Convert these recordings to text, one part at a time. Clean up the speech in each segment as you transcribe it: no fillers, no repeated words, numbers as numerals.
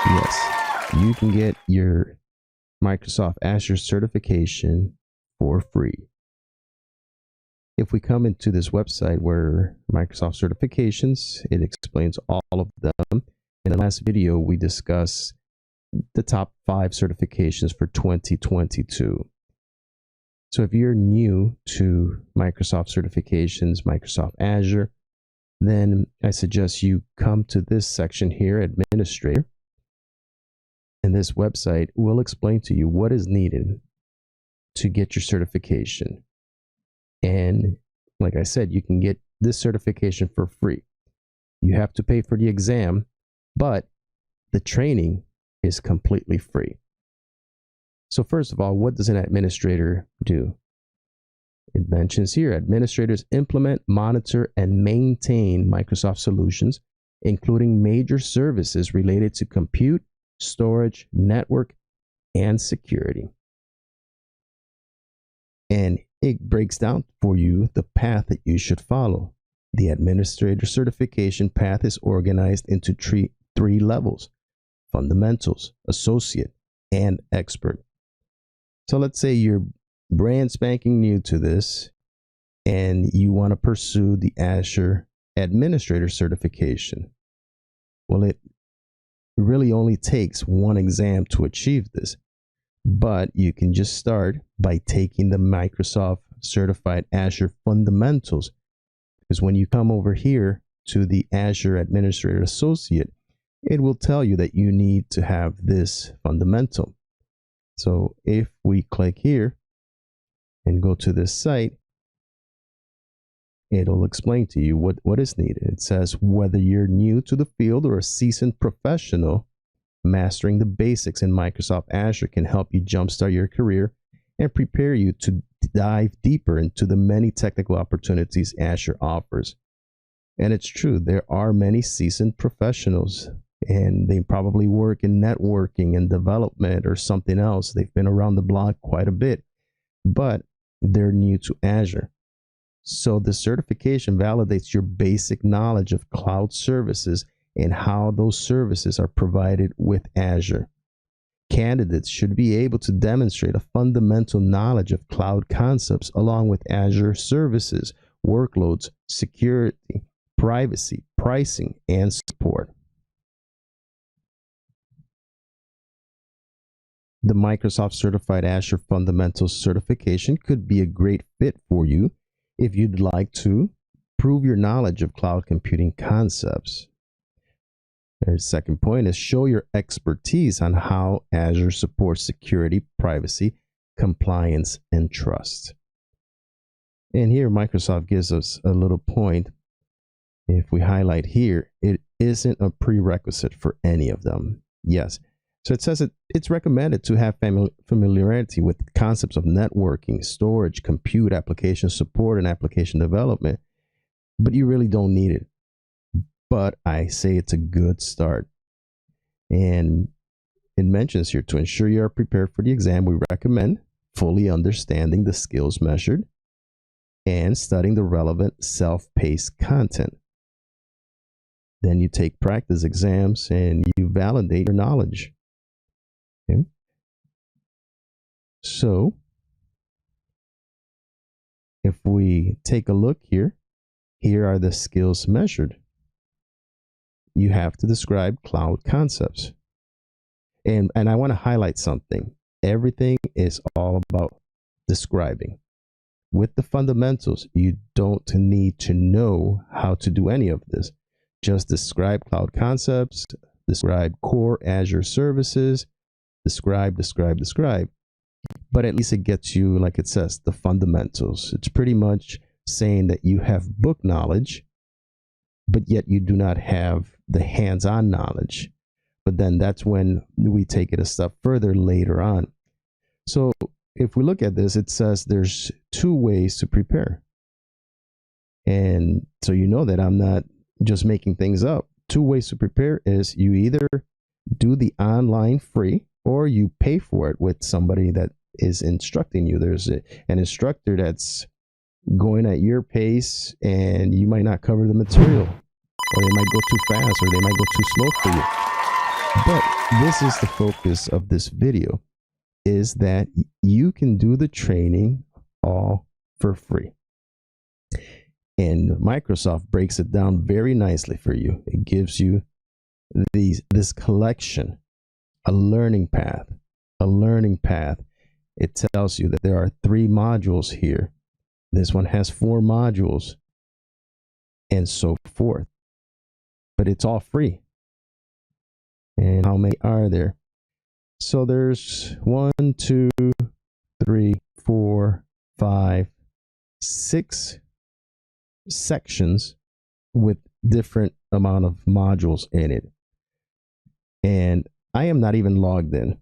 Yes, you can get your Microsoft Azure certification for free. If we come into this website where Microsoft certifications, it explains all of them. In the last video, we discussed the top 5 certifications for 2022. So if you're new to Microsoft certifications, Microsoft Azure, then I suggest you come to this section here, Administrator. And this website will explain to you what is needed to get your certification. And like I said, you can get this certification for free. You have to pay for the exam, but the training is completely free. So first of all, what does an administrator do? It mentions here, administrators implement, monitor, and maintain Microsoft solutions, including major services related to compute, storage, network, and security. And it breaks down for you the path that you should follow. The administrator certification path is organized into three levels: fundamentals, associate, and expert. So let's say you're brand spanking new to this and you want to pursue the Azure administrator certification. Well, it really only takes one exam to achieve this, but you can just start by taking the Microsoft Certified Azure Fundamentals, because when you come over here to the Azure Administrator Associate, it will tell you that you need to have this fundamental. So if we click here and go to this site, it'll explain to you what is needed. It says whether you're new to the field or a seasoned professional, mastering the basics in Microsoft Azure can help you jumpstart your career and prepare you to dive deeper into the many technical opportunities Azure offers. And it's true, there are many seasoned professionals, and they probably work in networking and development or something else. They've been around the block quite a bit, but they're new to Azure. So the certification validates your basic knowledge of cloud services and how those services are provided with Azure. Candidates should be able to demonstrate a fundamental knowledge of cloud concepts along with Azure services, workloads, security, privacy, pricing, and support. The Microsoft Certified Azure Fundamentals certification could be a great fit for you if you'd like to prove your knowledge of cloud computing concepts. The second point is show your expertise on how Azure supports security, privacy, compliance, and trust. And here Microsoft gives us a little point. If we highlight here, it isn't a prerequisite for any of them. Yes. So it says it's recommended to have familiarity with concepts of networking, storage, compute, application support, and application development, but you really don't need it. But I say it's a good start. And it mentions here, to ensure you are prepared for the exam, we recommend fully understanding the skills measured and studying the relevant self-paced content. Then you take practice exams and you validate your knowledge. Okay. So if we take a look here, here are the skills measured. You have to describe cloud concepts. And I want to highlight something. Everything is all about describing. With the fundamentals, you don't need to know how to do any of this. Just describe cloud concepts, describe core Azure services, describe. But at least it gets you, like it says, the fundamentals. It's pretty much saying that you have book knowledge, but yet you do not have the hands-on knowledge. But then that's when we take it a step further later on. So if we look at this, it says there's 2 ways to prepare. And so you know that I'm not just making things up. 2 ways to prepare is you either do the online free or you pay for it with somebody that is instructing you. There's an instructor that's going at your pace, and you might not cover the material, or they might go too fast, or they might go too slow for you. But this is the focus of this video, is that you can do the training all for free. And Microsoft breaks it down very nicely for you. It gives you this collection, a learning path. It tells you that there are 3 modules here. This one has 4 modules, and so forth. But it's all free. And how many are there? So there's 1, 2, 3, 4, 5, 6 sections with different amount of modules in it. And I am not even logged in.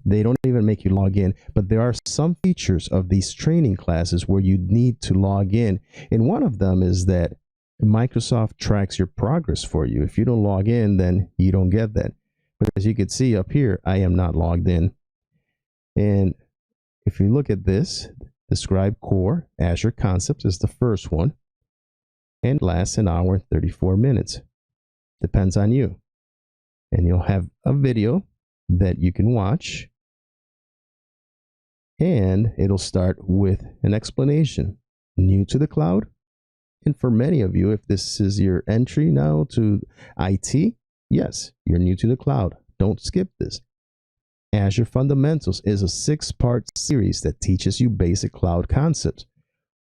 They don't even make you log in, but there are some features of these training classes where you need to log in. And one of them is that Microsoft tracks your progress for you. If you don't log in, then you don't get that. But as you can see up here, I am not logged in. And if you look at this, Describe Core Azure Concepts is the first one, and lasts an hour and 34 minutes. Depends on you. And you'll have a video that you can watch, and it'll start with an explanation. New to the cloud? And for many of you, if this is your entry now to IT, yes, you're new to the cloud. Don't skip this. Azure Fundamentals is a 6-part series that teaches you basic cloud concepts,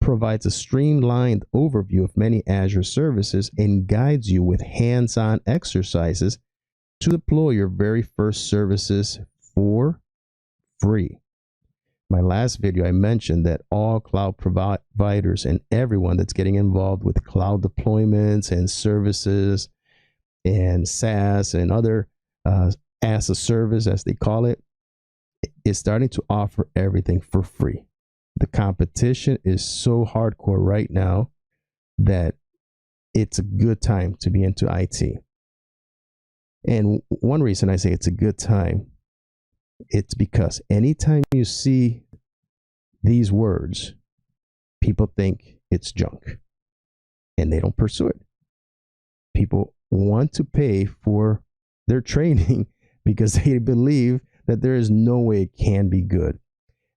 provides a streamlined overview of many Azure services, and guides you with hands-on exercises to deploy your very first services for free. My last video, I mentioned that all cloud providers and everyone that's getting involved with cloud deployments and services and SaaS and other as a service, as they call it, is starting to offer everything for free. The competition is so hardcore right now that it's a good time to be into IT. And one reason I say it's a good time, it's because anytime you see these words, people think it's junk and they don't pursue it. People want to pay for their training because they believe that there is no way it can be good.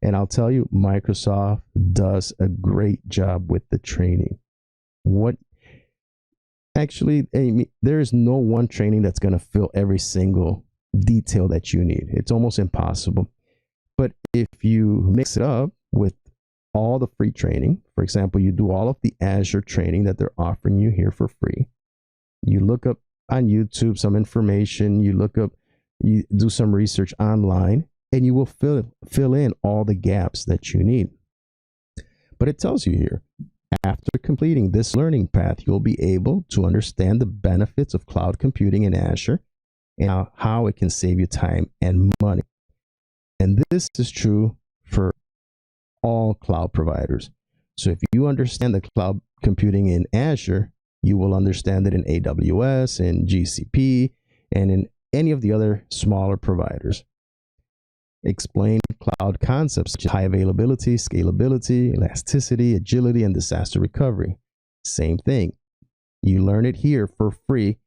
And I'll tell you, Microsoft does a great job with the training. Actually, there is no one training that's going to fill every single detail that you need. It's almost impossible. But if you mix it up with all the free training, for example, you do all of the Azure training that they're offering you here for free. You look up on YouTube some information, you do some research online, and you will fill in all the gaps that you need. But it tells you here, after completing this learning path, you'll be able to understand the benefits of cloud computing in Azure and how it can save you time and money. And this is true for all cloud providers. So if you understand the cloud computing in Azure, you will understand it in AWS and GCP and in any of the other smaller providers. Explain cloud concepts such as high availability, scalability, elasticity, agility, and disaster recovery. Same thing. You learn it here for free.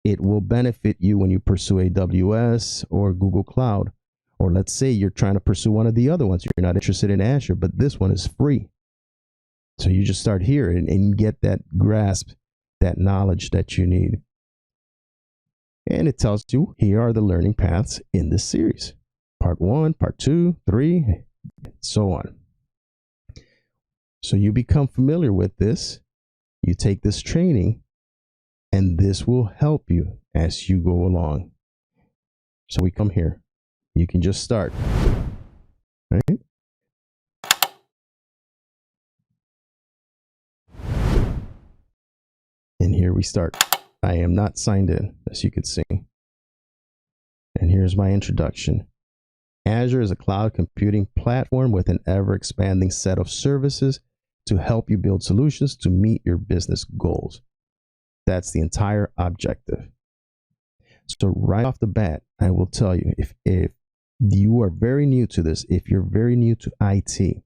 It will benefit you when you pursue AWS or Google Cloud. Or let's say you're trying to pursue one of the other ones. You're not interested in Azure, but this one is free. So you just start here and get that grasp, that knowledge that you need. And it tells you, here are the learning paths in this series. Part 1, Part 2, 3, and so on. So you become familiar with this, you take this training, and this will help you as you go along. So we come here. You can just start. Right? And here we start. I am not signed in, as you can see. And here's my introduction. Azure is a cloud computing platform with an ever-expanding set of services to help you build solutions to meet your business goals. That's the entire objective. So right off the bat, I will tell you, if you are very new to this, if you're very new to IT,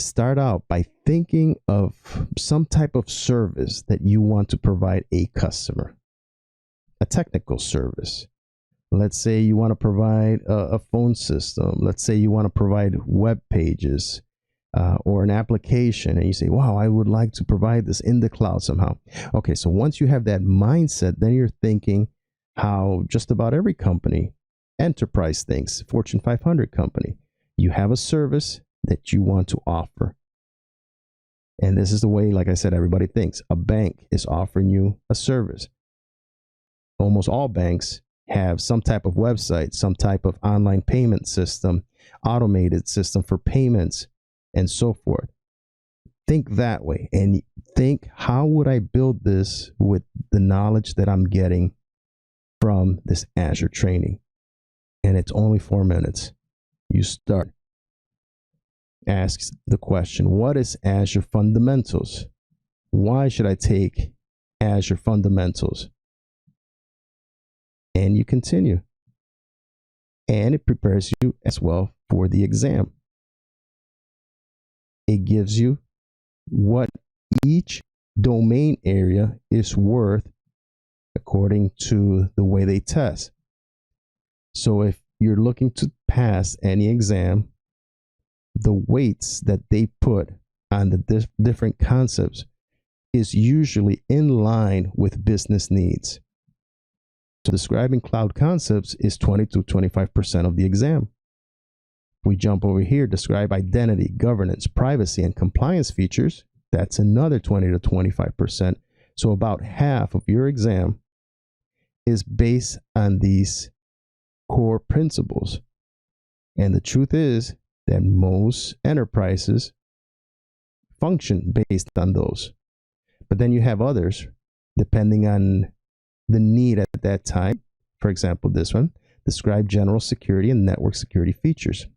start out by thinking of some type of service that you want to provide a customer. a technical service. Let's say you want to provide a phone system. Let's say you want to provide web pages or an application, and you say, wow, I would like to provide this in the cloud somehow. Okay, so once you have that mindset, then you're thinking how just about every company, enterprise thinks, Fortune 500 company. You have a service that you want to offer. And this is the way, like I said, everybody thinks. A bank is offering you a service. Almost all banks have some type of website, some type of online payment system, automated system for payments, and so forth. Think that way and think, how would I build this with the knowledge that I'm getting from this Azure training? And it's only 4 minutes. You start. Ask the question, what is Azure Fundamentals? Why should I take Azure Fundamentals? And you continue. And it prepares you as well for the exam. It gives you what each domain area is worth according to the way they test. So if you're looking to pass any exam, the weights that they put on the different concepts is usually in line with business needs. So describing cloud concepts is 20 to 25% of the exam. We jump over here, describe identity, governance, privacy, and compliance features. That's another 20 to 25%. So about half of your exam is based on these core principles. And the truth is that most enterprises function based on those. But then you have others, depending on the need at that time. For example, this one, describe general security and network security features.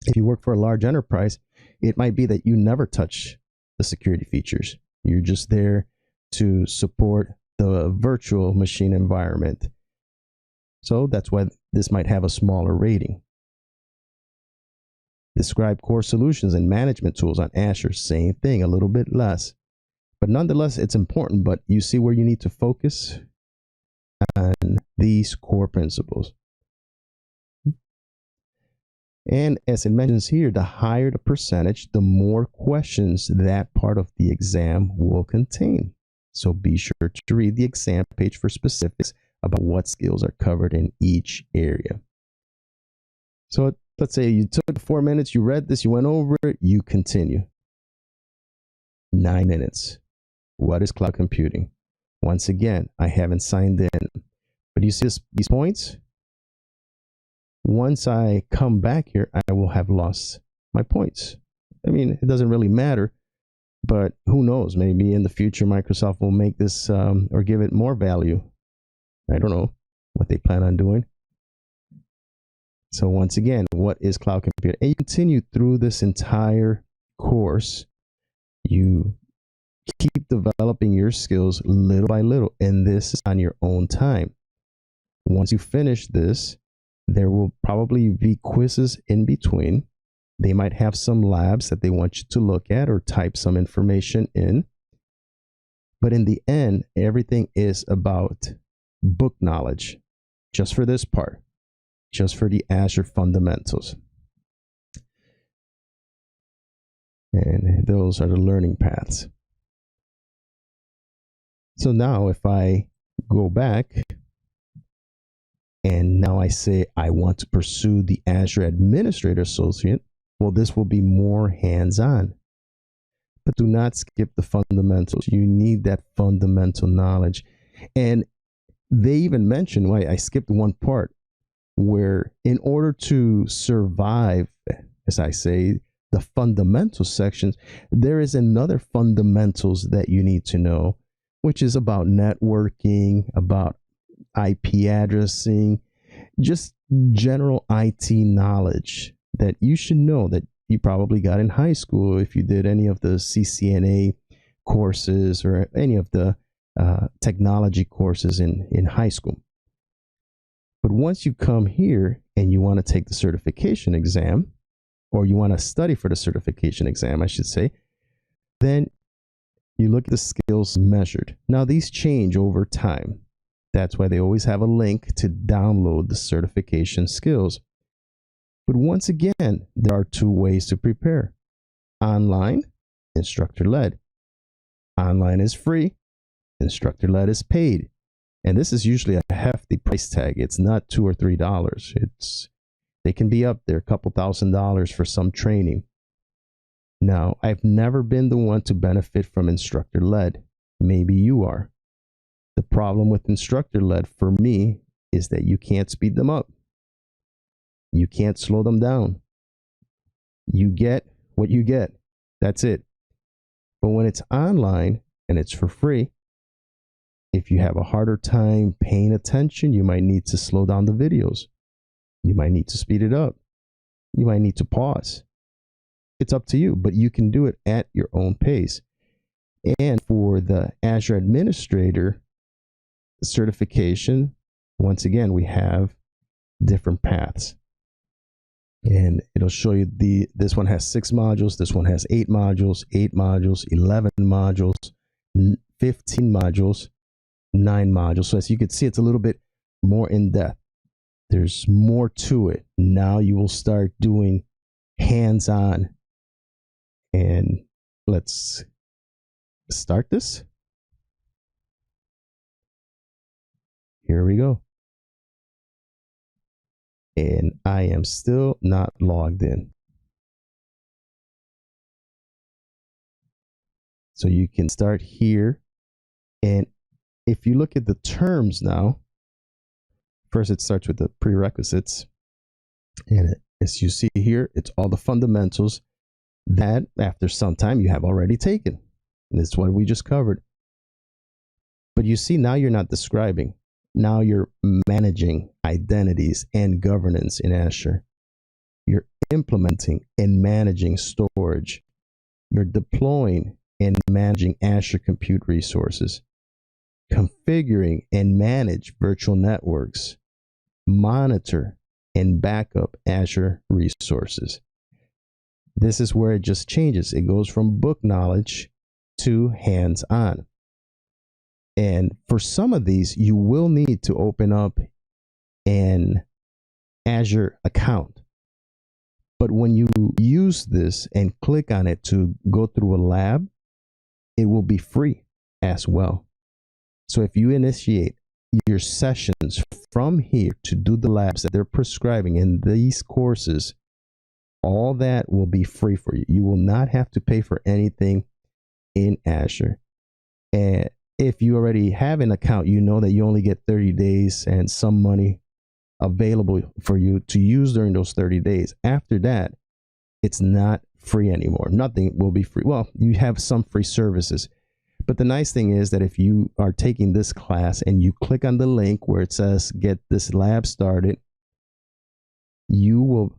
If you work for a large enterprise, it might be that you never touch the security features. You're just there to support the virtual machine environment. So that's why this might have a smaller rating. Describe core solutions and management tools on Azure. Same thing, a little bit less. But nonetheless, it's important, but you see where you need to focus on these core principles. And as it mentions here, the higher the percentage, the more questions that part of the exam will contain. So be sure to read the exam page for specifics about what skills are covered in each area. So let's say you took 4 minutes, you read this, you went over it, you continue. 9 minutes. What is cloud computing? Once again, I haven't signed in. But you see these points? Once I come back here, I will have lost my points. I mean, it doesn't really matter, but who knows? Maybe in the future, Microsoft will make this or give it more value. I don't know what they plan on doing. So once again, what is cloud computing? And you continue through this entire course. You keep developing your skills little by little, and this is on your own time. Once you finish this, there will probably be quizzes in between. They might have some labs that they want you to look at or type some information in. But in the end, everything is about book knowledge, just for this part, just for the Azure fundamentals. And those are the learning paths. So now if I go back, and now I say I want to pursue the Azure Administrator Associate, well, this will be more hands-on. But do not skip the fundamentals. You need that fundamental knowledge. And they even mentioned, why I skipped one part, where in order to survive, as I say, the fundamental sections, there is another fundamentals that you need to know, which is about networking, about IP addressing, just general IT knowledge that you should know, that you probably got in high school if you did any of the CCNA courses or any of the technology courses in high school. But once you come here and you want to take the certification exam, or you want to study for the certification exam, I should say, then you look at the skills measured. Now these change over time. That's why they always have a link to download the certification skills. But once again, there are two ways to prepare: online, instructor-led. Online is free, instructor-led is paid. And this is usually a hefty price tag. It's not $2 or $3. They can be up there, a couple $1,000s for some training. Now, I've never been the one to benefit from instructor-led. Maybe you are. The problem with instructor-led for me is that you can't speed them up. You can't slow them down. You get what you get. That's it. But when it's online and it's for free, if you have a harder time paying attention, you might need to slow down the videos. You might need to speed it up. You might need to pause. It's up to you, but you can do it at your own pace. And for the Azure Administrator certification, once again, we have different paths. And it'll show you this one has 6 modules, this one has 8 modules, 11 modules, 15 modules, 9 modules. So as you can see, it's a little bit more in depth. There's more to it. Now you will start doing hands-on. And let's start this. Here we go. And I am still not logged in. So you can start here. And if you look at the terms now, first it starts with the prerequisites. And as you see here, it's all the fundamentals that after some time you have already taken. And this is what we just covered. But you see, now you're not describing. Now you're managing identities and governance in Azure. You're implementing and managing storage. You're deploying and managing Azure compute resources. Configuring and manage virtual networks. Monitor and backup Azure resources. This is where it just changes. It goes from book knowledge to hands-on. And for some of these, you will need to open up an Azure account. But when you use this and click on it to go through a lab, it will be free as well. So if you initiate your sessions from here to do the labs that they're prescribing in these courses, all that will be free for you. You will not have to pay for anything in Azure. And if you already have an account, you know that you only get 30 days and some money available for you to use during those 30 days. After that, it's not free anymore. Nothing will be free. Well, you have some free services. But the nice thing is that if you are taking this class and you click on the link where it says get this lab started, you will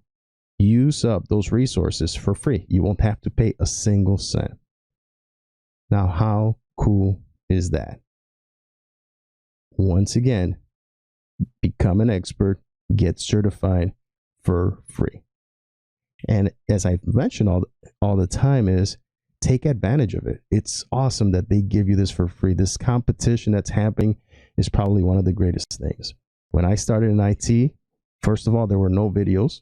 use up those resources for free. You won't have to pay a single cent. Now, how cool is that? Once again, become an expert, get certified for free. And as I've mentioned all the time is take advantage of it. It's awesome that they give you this for free. This competition that's happening is probably one of the greatest things. When I started in IT, first of all, there were no videos.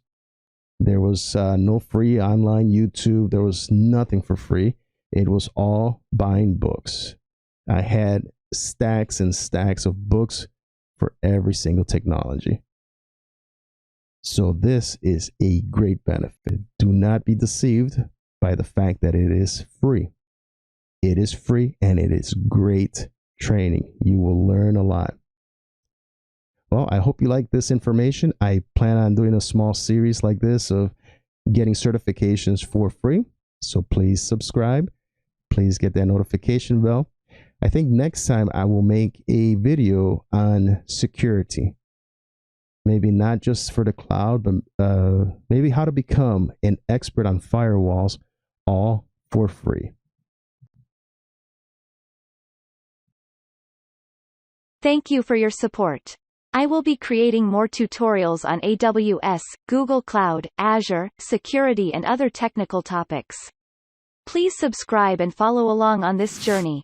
There was no free online YouTube. There was nothing for free. It was all buying books. I had stacks and stacks of books for every single technology. So this is a great benefit. Do not be deceived by the fact that it is free. It is free and it is great training. You will learn a lot. Well, I hope you like this information. I plan on doing a small series like this of getting certifications for free. So please subscribe. Please get that notification bell. I think next time I will make a video on security. Maybe not just for the cloud, but maybe how to become an expert on firewalls, all for free. Thank you for your support. I will be creating more tutorials on AWS, Google Cloud, Azure, security and other technical topics. Please subscribe and follow along on this journey.